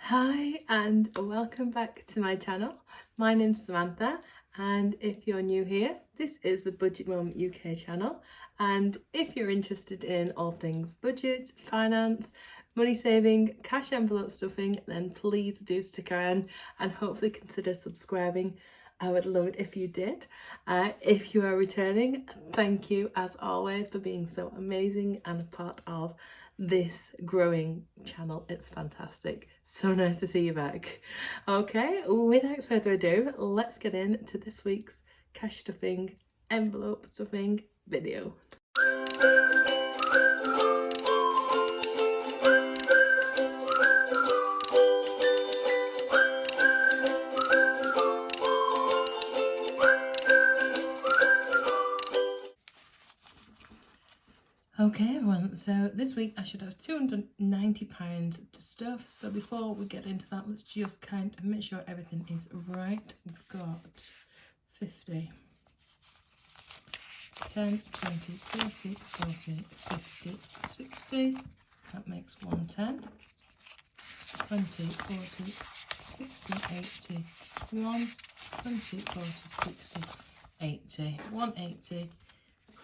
Hi and welcome back to my channel. My name's Samantha, and if you're new here, this is the Budget Mum UK channel, and if you're interested in all things budget, finance, money saving, cash envelope stuffing, then please do stick around and hopefully consider subscribing. I would love it if you did. If you are returning, thank you as always for being so amazing and a part of this growing channel. It's fantastic. So nice to see you back. Okay, without further ado, let's get into this week's cash stuffing, envelope stuffing video. Okay everyone, so this week I should have £290 to stuff. So before we get into that, let's just count and make sure everything is right. We've got 50, 10, 20, 30, 40, 50, 60. That makes 110. 20, 40, 60, 80. 1, 20, 40, 60, 80. 180.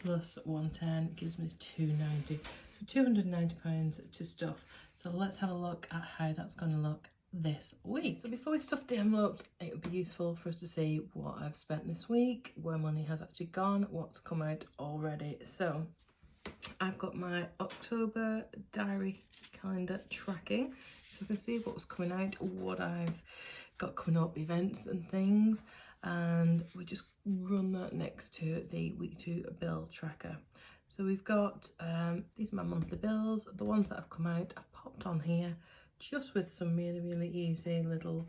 Plus 110 gives me 290, so £290 to stuff. So let's have a look at how that's going to look this week. So before we stuff the envelopes, it would be useful for us to see what I've spent this week, where money has actually gone, what's come out already. So I've got my October diary calendar tracking, so I can see what was coming out, what I've got coming up, events and things, and we just run that next to the week 2 bill tracker. So we've got these are my monthly bills. The ones that have come out I've popped on here just with some really easy little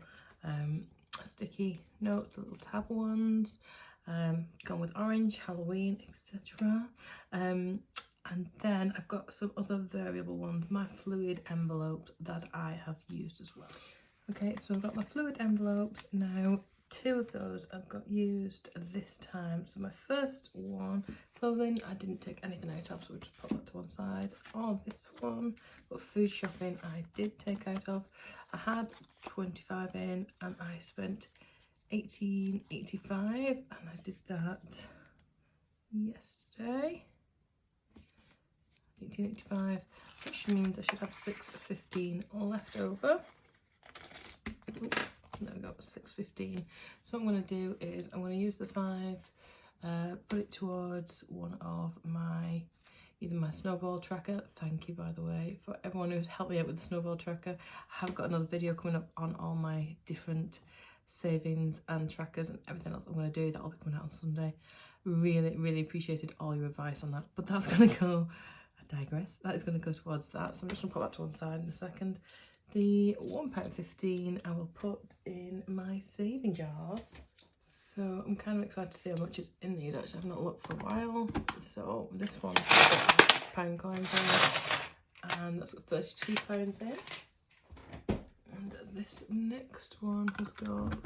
sticky notes, little tab ones, gone with orange, Halloween, etc. And then I've got some other variable ones, my fluid envelopes that I have used as well. Okay, so I've got my fluid envelopes now. 2 of those I've got used this time. So my first one, clothing, I didn't take anything out of, so we'll just put that to one side. Oh, this one, but food shopping I did take out of. I had 25 in and I spent 18.85, and I did that yesterday. 18.85, which means I should have 6.15 left over. There we go, 6.15. So what I'm going to do is I'm going to use the 5, put it towards one of my, either my snowball tracker. Thank you, by the way, for everyone who's helped me out with the snowball tracker. I have got another video coming up on all my different savings and trackers and everything else I'm going to do. That'll be coming out on Sunday. Really appreciated all your advice on that, but that's going to go, I digress, that is going to go towards that. So I'm just going to put that to one side in a second. The £1.15 I will put in my saving jars. So I'm kind of excited to see how much is in these. Actually, I've not looked for a while. So this one's got pound coins in, and that's got £32 in. And this next one has got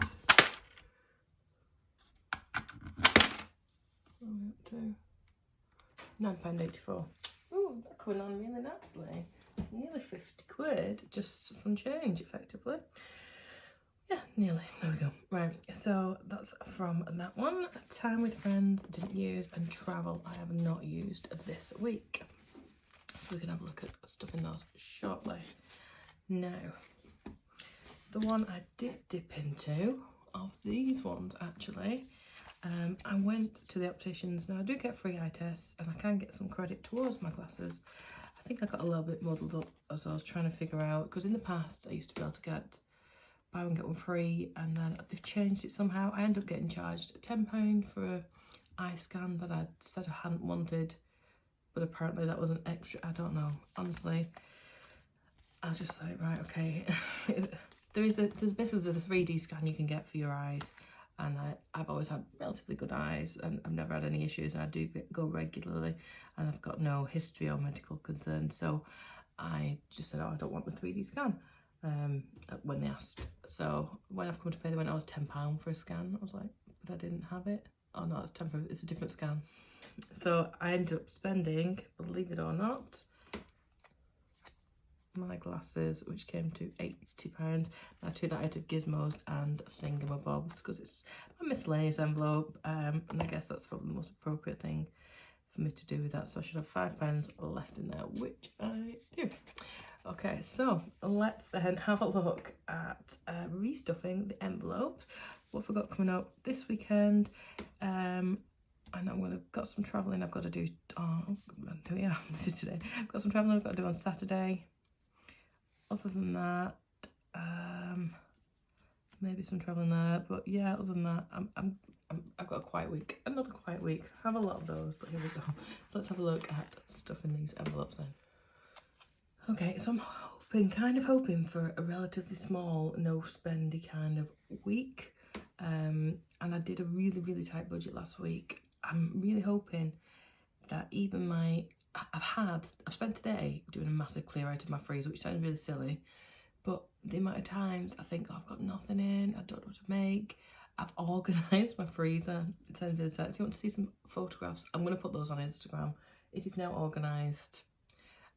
£9.84. Oh, that's coming on really nicely. Nearly 50 quid just from change, effectively. Yeah, nearly. There we go. Right, so that's from that one. Time with friends, didn't use, and travel I have not used this week. So we can have a look at stuff in those shortly. Now, the one I did dip into, of these ones actually, I went to the opticians. Now I do get free eye tests and I can get some credit towards my glasses. I think I got a little bit muddled up as I was trying to figure out, because in the past I used to be able to get buy one get one free, and then they've changed it somehow. I ended up getting charged £10 for an eye scan that I said I hadn't wanted, but apparently that was an extra. I don't know, honestly. I was just like, right, okay. there's basically a 3D scan you can get for your eyes, and I've always had relatively good eyes and I've never had any issues, and I do go regularly and I've got no history or medical concerns. So I just said, oh, I don't want the 3D scan when they asked. So when I've come to pay, they went, oh, it was £10 for a scan. I was like, but I didn't have it. Oh no, it's £10, it's a different scan. So I ended up spending, believe it or not, my glasses, which came to £80. Now to that I took gizmos and thingamabobs because it's my miscellaneous envelope, and I guess that's probably the most appropriate thing for me to do with that. So I should have £5 left in there, which I do. Okay, so let's then have a look at restuffing the envelopes. What have I got coming up this weekend? And got some travelling I've got to do. Oh yeah, this is today. I've got some travelling I've got to do on Saturday. Other than that, maybe some travelling there. But yeah, other than that, I've got a quiet week. Another quiet week. I have a lot of those, but here we go. So let's have a look at stuff in these envelopes then. Okay, so I'm kind of hoping for a relatively small, no spendy kind of week. And I did a really tight budget last week. I'm really hoping that even I've spent today doing a massive clear out of my freezer, which sounds really silly, but the amount of times I think, oh, I've got nothing in, I don't know what to make. I've organised my freezer. It sounds really sad. If you want to see some photographs, I'm going to put those on Instagram. It is now organised,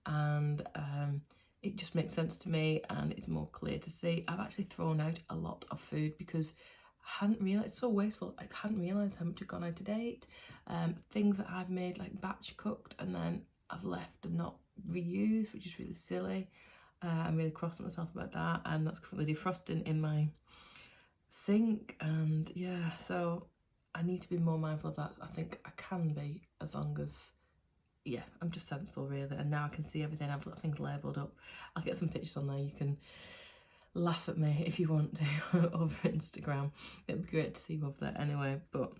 and it just makes sense to me and it's more clear to see. I've actually thrown out a lot of food because I hadn't realised, it's so wasteful, I hadn't realised how much had gone out to date. Things that I've made like batch cooked and then I've left and not reused, which is really silly. I'm really cross at myself about that, and that's currently defrosting in my sink, and yeah, so I need to be more mindful of that. I think I can be, as long as, yeah, I'm just sensible really, and now I can see everything. I've got things labelled up. I'll get some pictures on there. You can laugh at me if you want to over Instagram. It'd be great to see you over there anyway. But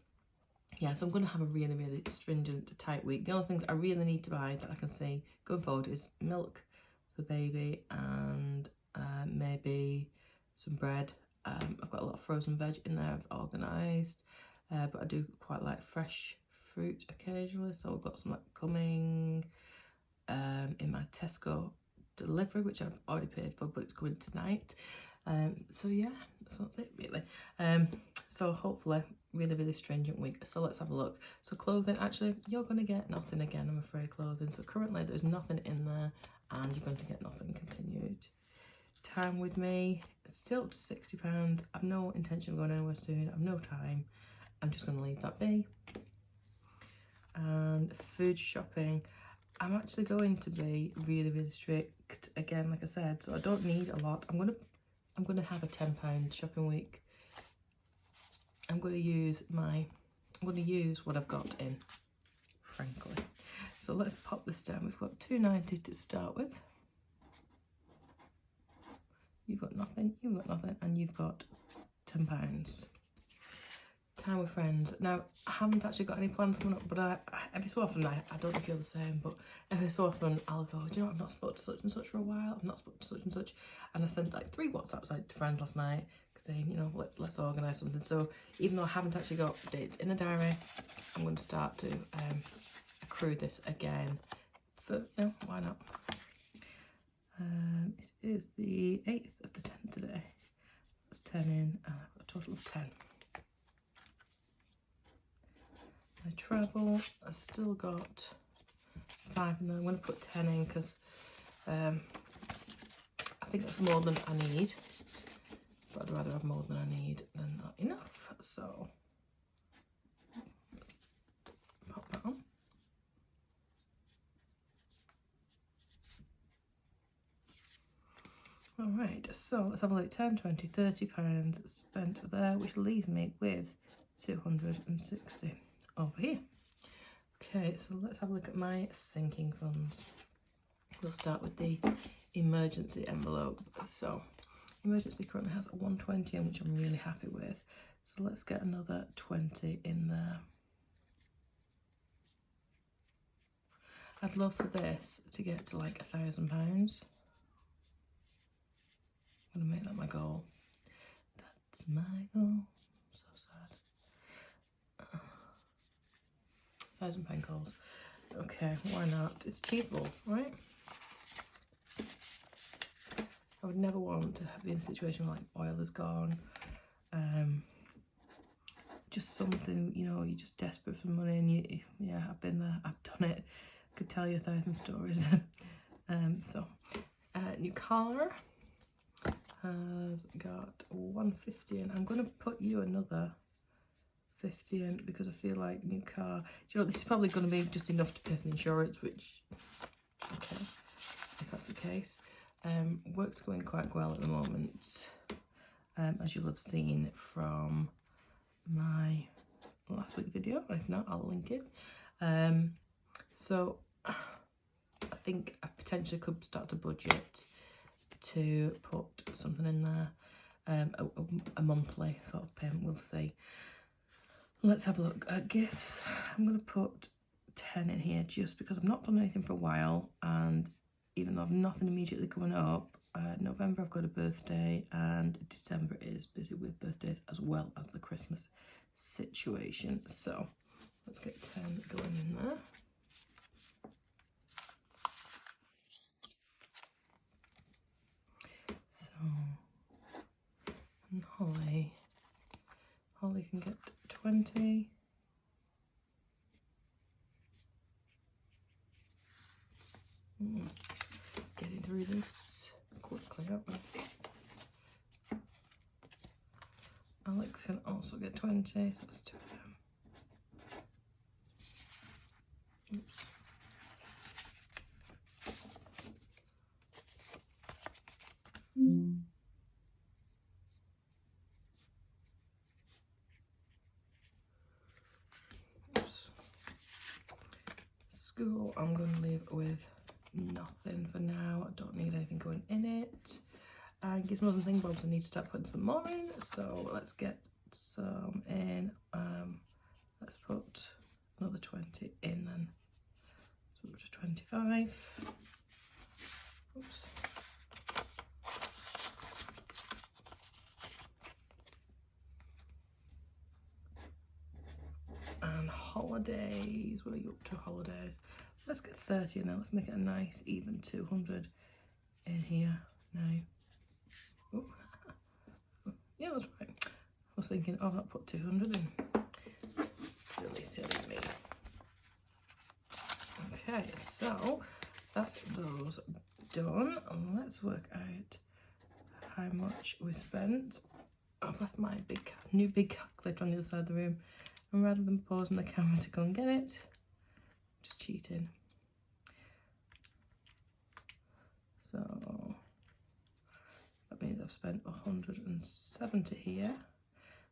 yeah, so I'm going to have a really stringent, tight week. The only things I really need to buy that I can see going forward is milk for baby and maybe some bread. I've got a lot of frozen veg in there I've organised, but I do quite like fresh fruit occasionally, so I've got some like coming in my Tesco delivery, which I've already paid for, but it's coming tonight. So yeah, so that's it really. So hopefully really stringent week. So let's have a look. So clothing, actually you're going to get nothing again, I'm afraid. Clothing, so currently there's nothing in there and you're going to get nothing continued. Time with me, it's still up to £60. I've no intention of going anywhere soon. I've no time. I'm just going to leave that be. And food shopping, I'm actually going to be really strict again, like I said, so I don't need a lot. I'm gonna have a £10 shopping week. I'm gonna use what I've got in, frankly. So let's pop this down. We've got £2.90 to start with. You've got nothing, and you've got £10. Time with friends. Now, I haven't actually got any plans coming up, but every so often, I don't know if you're the same, but every so often I'll go, do you know what, I've not spoken to such and such for a while, I've not spoken to such and such, and I sent like 3 WhatsApps out to friends last night saying, you know, let's organise something. So even though I haven't actually got dates in a diary, I'm going to start to accrue this again for, you know, why not? It is the 8th of the 10th today. That's 10 in, and I've got a total of 10. My travel, I've still got 5 in there. I'm going to put 10 in because I think that's more than I need, but I'd rather have more than I need than not enough. So let's pop that on. Alright, so let's have a look. 10, 20, £30 spent there, which leaves me with 260 over here. Okay, so let's have a look at my sinking funds. We'll start with the emergency envelope. So emergency currently has a 120 in, which I'm really happy with. So let's get another 20 in there. I'd love for this to get to like £1,000. I'm gonna make that my goal. That's my goal. So sad. £1,000 goals. Okay, why not? It's achievable, right? I would never want to be in a situation where like oil is gone. Just something, you know, you're just desperate for money, and yeah, I've been there, I've done it. I could tell you 1,000 stories. New car has got 150 in. I'm going to put you another 50 in because I feel like new car. Do you know, this is probably going to be just enough to pay for the insurance, which, okay, if that's the case. Work's going quite well at the moment, as you'll have seen from my last week video. If not, I'll link it. So I think I potentially could start to budget to put something in there, a monthly sort of payment. We'll see. Let's have a look at gifts. I'm going to put 10 in here just because I've not done anything for a while, and even though I've nothing immediately coming up, November I've got a birthday and December is busy with birthdays as well as the Christmas situation. So let's get 10 going in there. So, and Holly can get 20. Getting through this quickly, aren't we? Alex can also get 20, so that's 2 of them. Oops. Oops. School, I'm going to leave with nothing for now. I don't need anything going in it. And Gizmos and Thingbobs, I need to start putting some more in. So let's get some in. Let's put another 20 in then. So up to 25. Oops. And holidays, what are you up to holidays? Let's get 30 in there. Let's make it a nice even 200 in here now. Oh. Yeah, that's right. I was thinking, oh, I'll put 200 in. Silly me. Okay, so that's those done. And let's work out how much we spent. I've left my new big calculator on the other side of the room, and rather than pausing the camera to go and get it, I'm just cheating. So that means I've spent 170 here.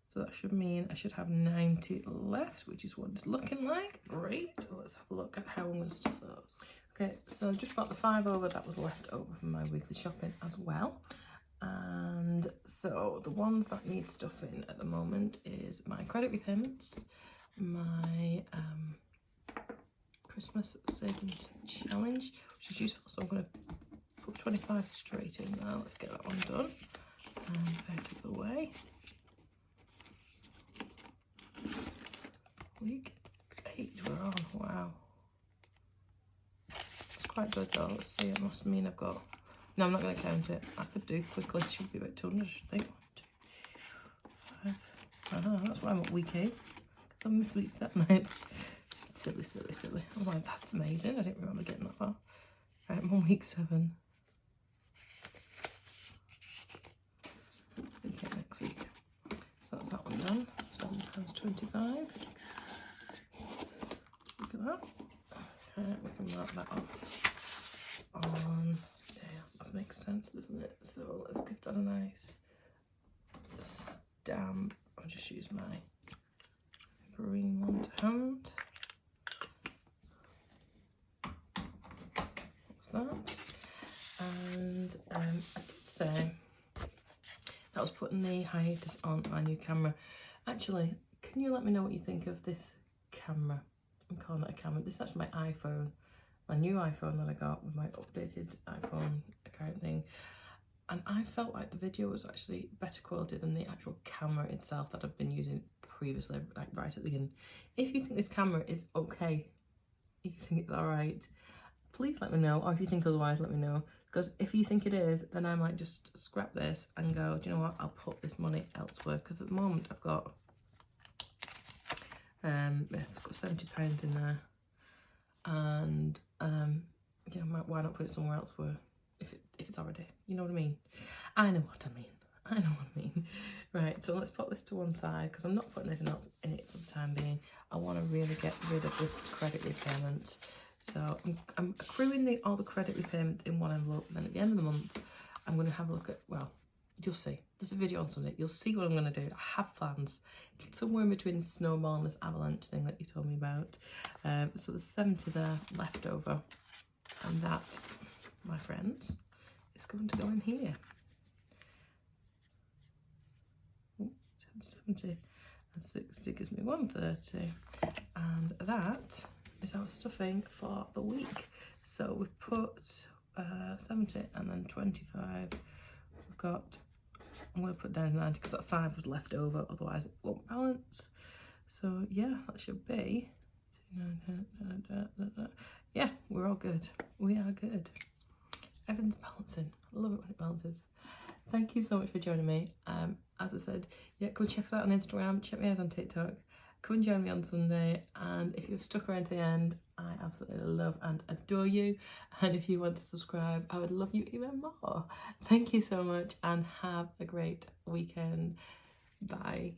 So that should mean I should have 90 left, which is what it's looking like. Great. Let's have a look at how I'm going to stuff those. Okay, so just about the 5 over that was left over from my weekly shopping as well. And so the ones that need stuffing at the moment is my credit repayments, my Christmas savings challenge, which is useful. So I'm going to put 25 straight in there. Let's get that one done and out of the way. Week 8 we're on. Wow, it's quite good though. Let's see, it must mean I've got, no, I'm not going to count it. I could do quickly. It should be about 200, I should think. 1, 2, 5. That's why I'm at week 8, because I'm this week's set night. Silly. Oh my, that's amazing. I didn't remember getting that far. Right, I'm on week 7. Okay, next week. So that's that one done. 7 times 25. Look at that. Okay, we can mark that off on there. That makes sense, doesn't it? So let's give that a nice stamp. I'll just use my green one to hand. What's that? And I did say that I was putting the hiatus on my new camera. Actually, can you let me know what you think of this camera? I'm calling it a camera. This is actually my iPhone, my new iPhone that I got with my updated iPhone account thing. And I felt like the video was actually better quality than the actual camera itself that I've been using previously, like right at the beginning. If you think this camera is okay, if you think it's alright, please let me know. Or if you think otherwise, let me know. Because if you think it is, then I might just scrap this and go, do you know what, I'll put this money elsewhere. Because at the moment I've got it's got £70 in there, and you know, why not put it somewhere else where if it's this already. You know what I mean? I know what I mean. I know what I mean. Right, so let's put this to one side because I'm not putting anything else in it for the time being. I want to really get rid of this credit repayment. So I'm accruing all the credit repayment in one envelope, and then at the end of the month, I'm going to have a look at, well, you'll see. There's a video on Sunday. You'll see what I'm going to do. I have plans. It's somewhere in between the snowball and this avalanche thing that you told me about. So there's 70 there left over. And that, my friends, is going to go in here. Ooh, 70 and 60 gives me 130. And that is our stuffing for the week. So we put 70 and then 25. We've got, I'm going to put down 90 because that 5 was left over, otherwise it won't balance. So yeah, that should be, yeah, we're all good. We are good. Everything's balancing. I love it when it balances. Thank you so much for joining me. As I said, yeah, go check us out on Instagram, check me out on TikTok. Come and join me on Sunday, and if you're stuck around to the end, I absolutely love and adore you. And if you want to subscribe, I would love you even more. Thank you so much, and have a great weekend. Bye.